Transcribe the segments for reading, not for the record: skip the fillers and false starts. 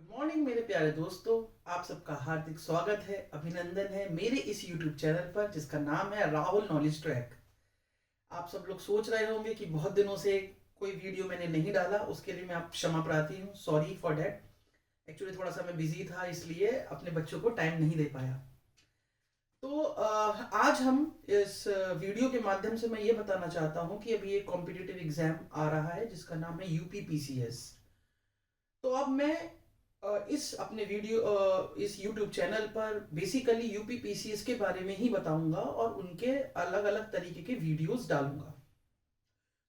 Good morning मेरे प्यारे दोस्तों। आप सबका हार्दिक स्वागत है, अभिनंदन है मेरे इस यूट्यूब चैनल पर जिसका नाम है राहुल नॉलेज ट्रैक। आप सब लोग सोच रहे होंगे कि बहुत दिनों से कोई वीडियो मैंने नहीं डाला, उसके लिए मैं आप क्षमा प्रार्थी हूँ, सॉरी फॉर डैट। एक्चुअली थोड़ा सा मैं बिजी था, इसलिए अपने बच्चों को टाइम नहीं दे पाया। तो आज हम इस वीडियो के माध्यम से मैं ये बताना चाहता हूँ कि अभी एक कॉम्पिटिटिव एग्जाम आ रहा है जिसका नाम है यूपीपीसीएस। तो अब मैं इस अपने वीडियो इस YouTube चैनल पर बेसिकली यूपीपीसीएस के बारे में ही बताऊंगा और उनके अलग अलग तरीके के वीडियोस डालूंगा।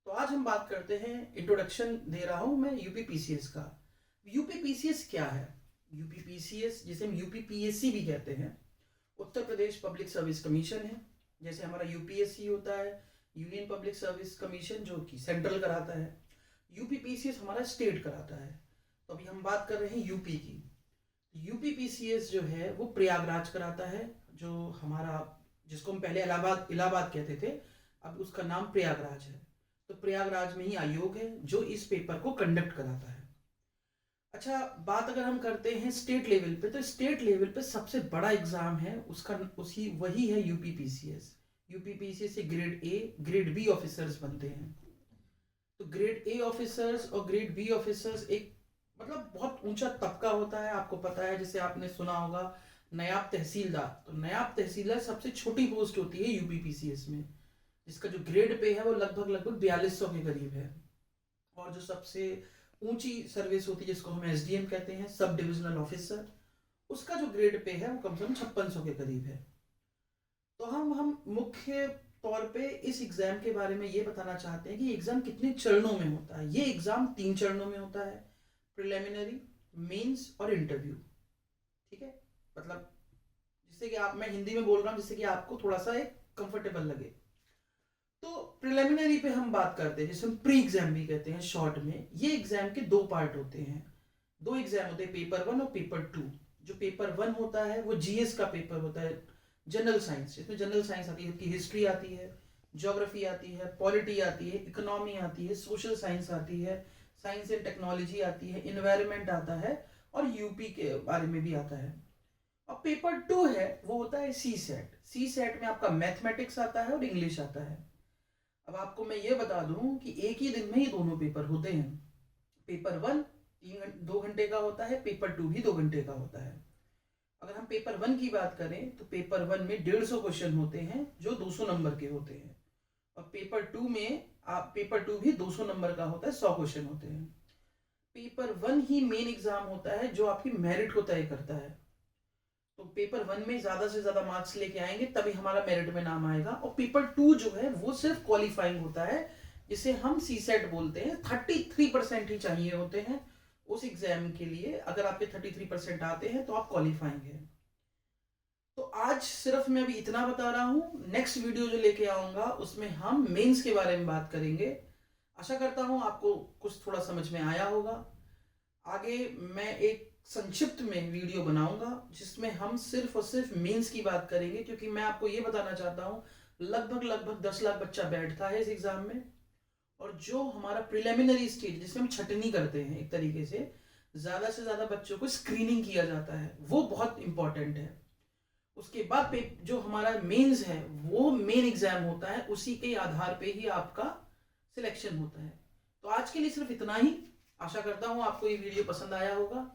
तो आज हम बात करते हैं, इंट्रोडक्शन दे रहा हूं मैं यूपीपीसीएस का। यूपीपीसीएस क्या है? यूपीपीसीएस जिसे हम यूपीपीएससी भी कहते हैं, Uttar Pradesh public service commission है। जैसे हमारा यूपीएससी होता है, यूनियन पब्लिक सर्विस कमीशन, जो कि सेंट्रल कराता है। यूपीपीसीएस हमारा स्टेट कराता है। तो अभी हम बात कर रहे हैं यूपी की। यूपीपीसीएस जो है वो प्रयागराज कराता है, जो हमारा, जिसको हम पहले इलाहाबाद इलाहाबाद कहते थे, अब उसका नाम प्रयागराज है। तो प्रयागराज में ही आयोग है जो इस पेपर को कंडक्ट कराता है। अच्छा, बात अगर हम करते हैं स्टेट लेवल पे, तो स्टेट लेवल पे सबसे बड़ा एग्जाम है उसका, उसी वही है यूपीपीसीएस। यूपीपीसीएस से grade A grade B officers बनते हैं। तो ग्रेड ए ऑफिसर्स और ग्रेड बी ऑफिसर्स एक मतलब बहुत ऊंचा तबका होता है। आपको पता है, जैसे आपने सुना होगा नायब तहसीलदार, तो नायब तहसीलदार सबसे छोटी पोस्ट होती है यूपीपीसीएस में, जिसका जो ग्रेड पे है वो लगभग लगभग 4200 के करीब है। और जो सबसे ऊंची सर्विस होती है जिसको हम एसडीएम कहते हैं, सब डिविजनल ऑफिसर, उसका जो ग्रेड पे है वो कम से कम 5600 के करीब है। तो हम मुख्य तौर पे इस एग्जाम के बारे में ये बताना चाहते हैं कि एग्जाम कितने चरणों में होता है। ये एग्जाम 3 चरणों में होता है, प्रिलिमिनरी, मेंस और इंटरव्यू। ठीक है, मतलब जिससे कि आप, मैं हिंदी में बोल रहा हूँ जिससे कि आपको थोड़ा सा एक कंफर्टेबल लगे। तो प्रिलिमिनरी पे हम बात करते हैं, जिसे हम प्री एग्जाम भी कहते हैं शॉर्ट में। ये एग्जाम के 2 पार्ट होते हैं, 2 एग्जाम होते हैं, पेपर 1 और पेपर 2। जो पेपर 1 होता है वो जीएस का पेपर होता है, जनरल साइंस। इसमें जनरल साइंस आती है, कि हिस्ट्री आती है, ज्योग्राफी आती है, पॉलिटी आती है, इकोनॉमी आती है, सोशल साइंस आती है, साइंस एंड टेक्नोलॉजी आती है, इन्वायरमेंट आता है, और यूपी के बारे में भी आता है। और पेपर 2 है वो होता है सी सेट। सी सेट में आपका मैथमेटिक्स आता है और इंग्लिश आता है। अब आपको मैं ये बता दूं कि एक ही दिन में ही दोनों पेपर होते हैं। पेपर 1 2 घंटे का होता है, पेपर 2 भी 2 घंटे का होता है। अगर हम पेपर 1 की बात करें तो पेपर 1 में 150 क्वेश्चन होते हैं जो 200 नंबर के होते हैं। और पेपर 2 में पेपर 2 भी 200 नंबर का होता है, 100 क्वेश्चन होते हैं। पेपर 1 ही मेन एग्जाम होता है जो आपकी मेरिट को तय करता है। तो पेपर 1 में ज्यादा से ज्यादा मार्क्स लेके आएंगे तभी हमारा मेरिट में नाम आएगा। और पेपर 2 जो है वो सिर्फ क्वालिफाइंग होता है, जिसे हम सी सेट बोलते हैं। 33% ही चाहिए होते हैं उस एग्जाम के लिए। अगर आपके 33% आते हैं तो आप क्वालिफाइंग है। तो आज सिर्फ मैं अभी इतना बता रहा हूँ। नेक्स्ट वीडियो जो लेके आऊंगा उसमें हम मेंस के बारे में बात करेंगे। आशा करता हूँ आपको कुछ थोड़ा समझ में आया होगा। आगे मैं एक संक्षिप्त में वीडियो बनाऊंगा जिसमें हम सिर्फ और सिर्फ मेंस की बात करेंगे, क्योंकि मैं आपको ये बताना चाहता हूँ लगभग लगभग 10 लाख बच्चा बैठता है इस एग्जाम में। और जो हमारा प्रिलिमिनरी स्टेज, जिसमें हम छटनी करते हैं, एक तरीके से ज्यादा बच्चों को स्क्रीनिंग किया जाता है, वो बहुत इंपॉर्टेंट है। उसके बाद जो हमारा मेंस है वो मेन एग्जाम होता है, उसी के आधार पे ही आपका सिलेक्शन होता है। तो आज के लिए सिर्फ इतना ही। आशा करता हूँ आपको ये वीडियो पसंद आया होगा।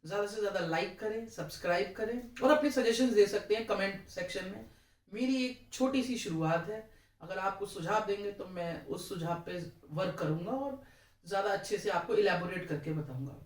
ज्यादा से ज्यादा लाइक करें, सब्सक्राइब करें, और अपने सजेशंस दे सकते हैं कमेंट सेक्शन में। मेरी एक छोटी सी शुरुआत है, अगर आप कुछ सुझाव देंगे तो मैं उस सुझाव पे वर्क करूंगा और ज्यादा अच्छे से आपको इलेबोरेट करके बताऊंगा।